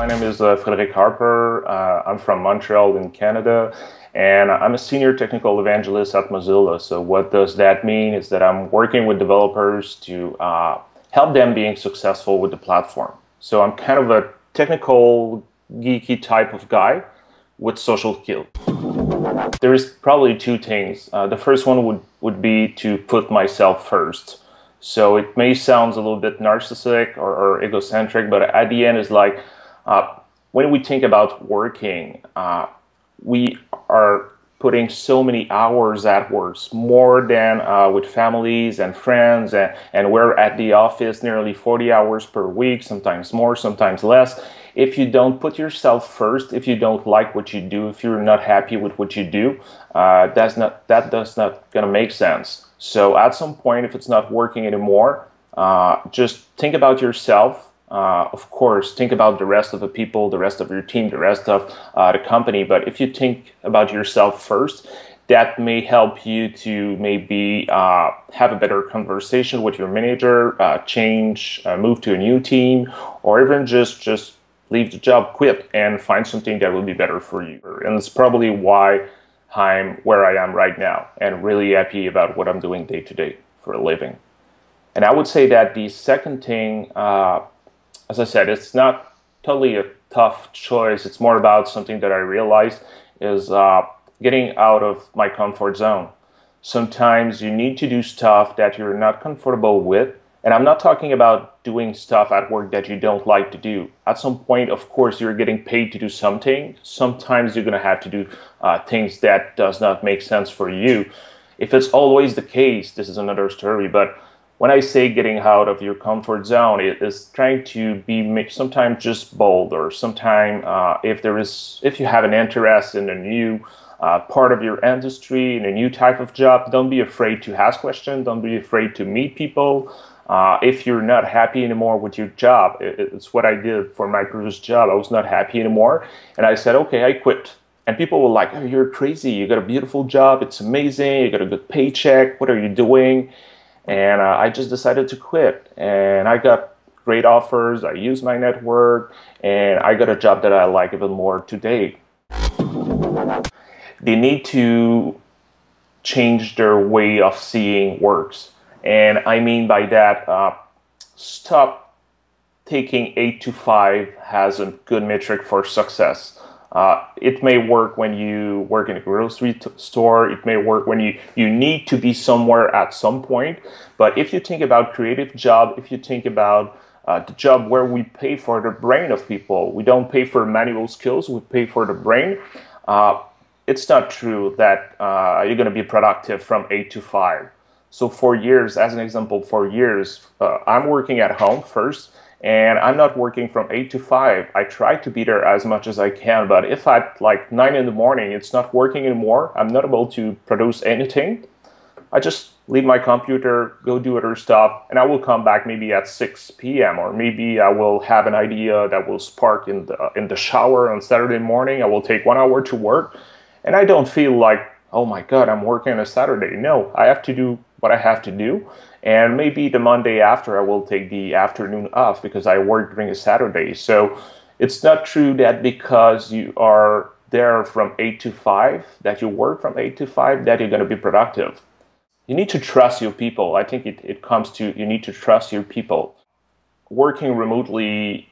My name is Frédéric Harper. I'm from Montreal in Canada, and I'm a senior technical evangelist at Mozilla. So what does that mean is that I'm working with developers to help them being successful with the platform. So I'm kind of a technical, geeky type of guy with social skills. There's probably two things. The first one would be to put myself first. So it may sound a little bit narcissistic or egocentric, but at the end, it's like when we think about working, we are putting so many hours at work, more than with families and friends, and we're at the office nearly 40 hours per week, sometimes more, sometimes less. If you don't put yourself first, if you don't like what you do, if you're not happy with what you do, that does not gonna make sense. So at some point, if it's not working anymore, just think about yourself. Of course, think about the rest of the people, the rest of your team, the rest of the company. But if you think about yourself first, that may help you to maybe have a better conversation with your manager, move to a new team, or even just leave the job, quit, and find something that will be better for you. And it's probably why I'm where I am right now and really happy about what I'm doing day to day for a living. And I would say that the second thing, as I said, it's not totally a tough choice. It's more about something that I realized is getting out of my comfort zone. Sometimes you need to do stuff that you're not comfortable with. And I'm not talking about doing stuff at work that you don't like to do. At some point, of course, you're getting paid to do something. Sometimes you're going to have to do things that does not make sense for you. If it's always the case, this is another story. But when I say getting out of your comfort zone, it is trying to be sometimes just bold, or sometimes if you have an interest in a new part of your industry, in a new type of job, don't be afraid to ask questions. Don't be afraid to meet people. If you're not happy anymore with your job, it's what I did for my previous job. I was not happy anymore, and I said, okay, I quit. And people were like, oh, you're crazy. You got a beautiful job. It's amazing. You got a good paycheck. What are you doing? And I just decided to quit. And I got great offers. I used my network, and I got a job that I like even more today. They need to change their way of seeing works. And I mean by that, stop taking 8 to 5 as a good metric for success. It may work when you work in a grocery store. It may work when you need to be somewhere at some point. But if you think about creative job, if you think about the job where we pay for the brain of people, we don't pay for manual skills, we pay for the brain. It's not true that you're going to be productive from 8 to 5. So for years, as an example, for years, I'm working at home first, and I'm not working from 8 to 5. I try to be there as much as I can, but if at like 9 in the morning, it's not working anymore, I'm not able to produce anything, I just leave my computer, go do other stuff, and I will come back maybe at 6 p.m. or maybe I will have an idea that will spark in the shower on Saturday morning. I will take 1 hour to work, and I don't feel like, oh my God, I'm working on a Saturday. No, I have to do what I have to do. And maybe the Monday after, I will take the afternoon off because I work during a Saturday. So it's not true that because you are there from 8 to 5, that you work from 8 to 5, that you're going to be productive. You need to trust your people. I think it comes to, you need to trust your people. Working remotely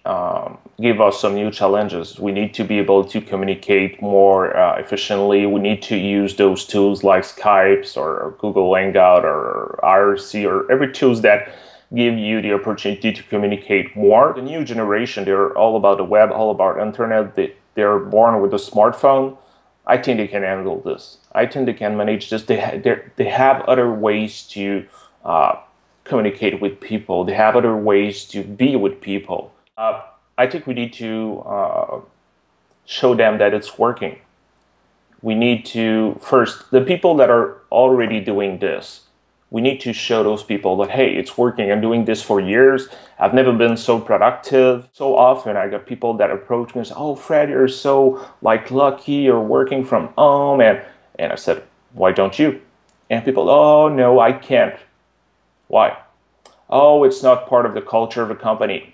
gave us some new challenges. We need to be able to communicate more efficiently. We need to use those tools like Skype or Google Hangout or IRC or every tools that give you the opportunity to communicate more. The new generation, they're all about the web, all about internet. They're born with a smartphone. I think they can handle this. I think they can manage this. They have other ways to communicate with people. They have other ways to be with people. I think we need to show them that it's working. We need to, first, the people that are already doing this, we need to show those people that, hey, it's working. I'm doing this for years. I've never been so productive. So often I got people that approach me and say, oh, Fred, you're so lucky, you're working from home. And I said, why don't you? And people, oh, no, I can't. Why? Oh, it's not part of the culture of a company.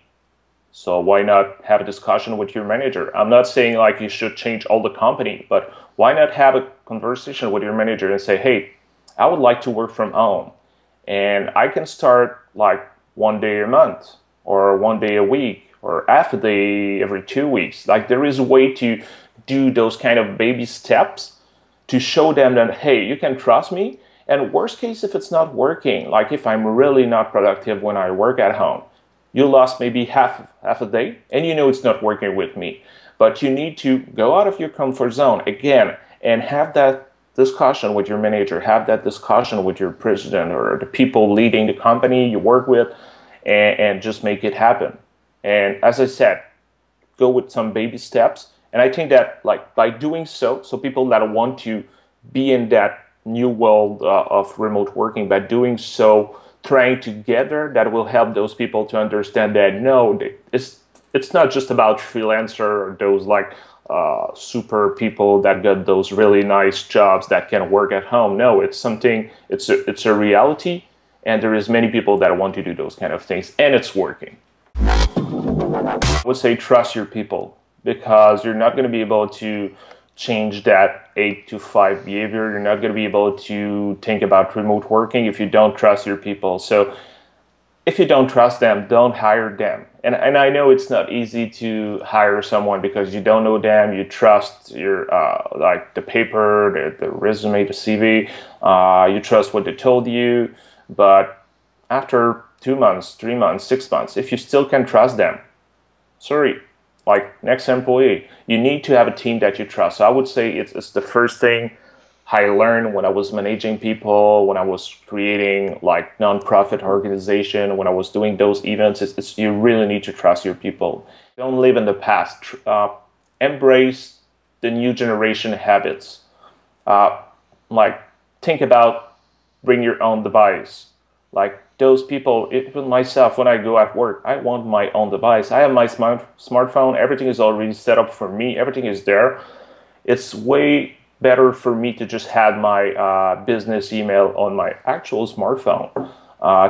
So why not have a discussion with your manager? I'm not saying like you should change all the company, but why not have a conversation with your manager and say, hey, I would like to work from home and I can start like 1 day a month or 1 day a week or half a day every 2 weeks. Like there is a way to do those kind of baby steps to show them that, hey, you can trust me. And worst case, if it's not working, like if I'm really not productive when I work at home, you lost maybe half a day and you know it's not working with me. But you need to go out of your comfort zone again and have that discussion with your manager, have that discussion with your president or the people leading the company you work with, and just make it happen. And as I said, go with some baby steps. And I think that like by doing so people that want to be in that new world of remote working, by doing so, trying together, that will help those people to understand that no, it's not just about freelancer or those like super people that got those really nice jobs that can work at home. No, it's something, it's a reality, and there is many people that want to do those kind of things, and it's working. I would say trust your people, because you're not going to be able to change that 8 to 5 behavior. You're not going to be able to think about remote working if you don't trust your people. So if you don't trust them, don't hire them. And I know it's not easy to hire someone because you don't know them. You trust your like the paper, the resume, the CV. You trust what they told you. But after 2 months, 3 months, 6 months, if you still can trust them, sorry, like next employee, you need to have a team that you trust. So I would say it's the first thing I learned when I was managing people, when I was creating like nonprofit organization, when I was doing those events. It's you really need to trust your people. Don't live in the past. Embrace the new generation habits. Like think about bring your own device. Like those people, even myself, when I go at work, I want my own device. I have my smartphone. Everything is already set up for me. Everything is there. It's way better for me to just have my business email on my actual smartphone.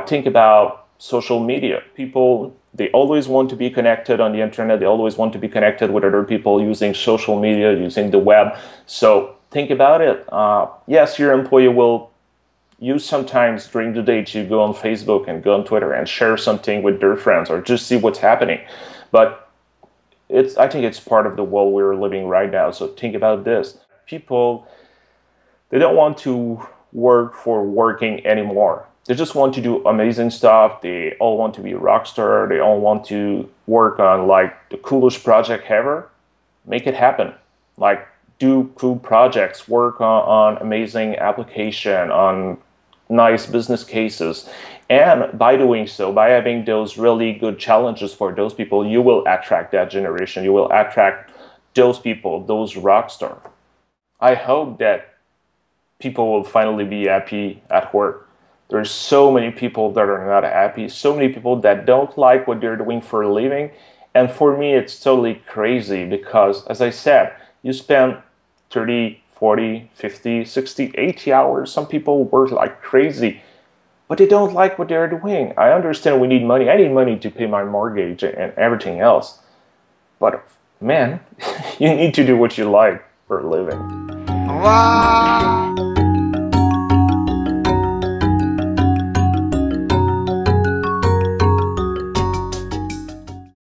Think about social media. People, they always want to be connected on the internet. They always want to be connected with other people using social media, using the web. So think about it. Yes, your employee will use sometimes during the day to go on Facebook and go on Twitter and share something with their friends or just see what's happening. But I think it's part of the world we're living right now. So think about this. People, they don't want to work for working anymore. They just want to do amazing stuff. They all want to be a rock star. They all want to work on like the coolest project ever. Make it happen. Like do cool projects, work on amazing application, on nice business cases. And by doing so, by having those really good challenges for those people, you will attract that generation. You will attract those people, those rock stars. I hope that people will finally be happy at work. There's so many people that are not happy, so many people that don't like what they're doing for a living. And for me, it's totally crazy because, as I said, you spend 30, 40, 50, 60, 80 hours. Some people work like crazy, but they don't like what they're doing. I understand we need money. I need money to pay my mortgage and everything else. But man, you need to do what you like for a living. Wow.